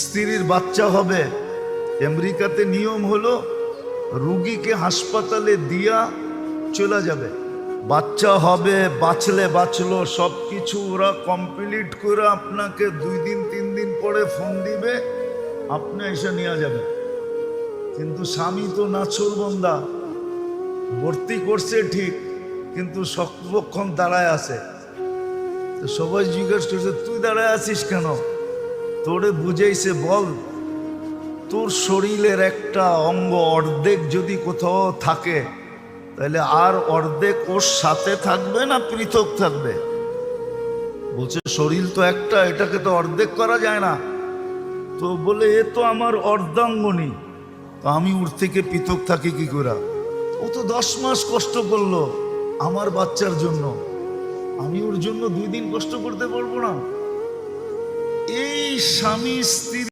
স্ত্রীর বাচ্চা হবে, আমেরিকাতে নিয়ম হলো রুগীকে হাসপাতালে দিয়া চলে যাবে। বাচ্চা হবে, বাঁচলে বাঁচলো, সব কিছু ওরা কমপ্লিট করে আপনাকে 2 দিন 3 দিন পরে ফোন দিবে, আপনি এসে নিয়ে যাবেন। কিন্তু স্বামী তো নাছোড়বান্দা, ভর্তি করছে ঠিক, কিন্তু শক্তপক্ষণ দাঁড়ায় আছে। তো সবাই জিজ্ঞেস করছে তুই দাঁড়ায় আছিস কেন? তোরে বুঝাইছে, বল তোর শরীরের একটা অঙ্গ অর্ধেক যদি কোথাও থাকে তাহলে আর অর্ধেক ওর সাথে থাকবে না পৃথক থাকবে? বলছে শরীর তো একটা, এটাকে তো অর্ধেক করা যায় না। তো বলে এ তো আমার অর্ধাঙ্গনী, তো আমি ওর থেকে পৃথক থাকি কি করে? ও তো 10 মাস কষ্ট করলো আমার বাচ্চার জন্য, আমি ওর জন্য 2 দিন কষ্ট করতে পারবো না? এই স্বামী স্ত্রী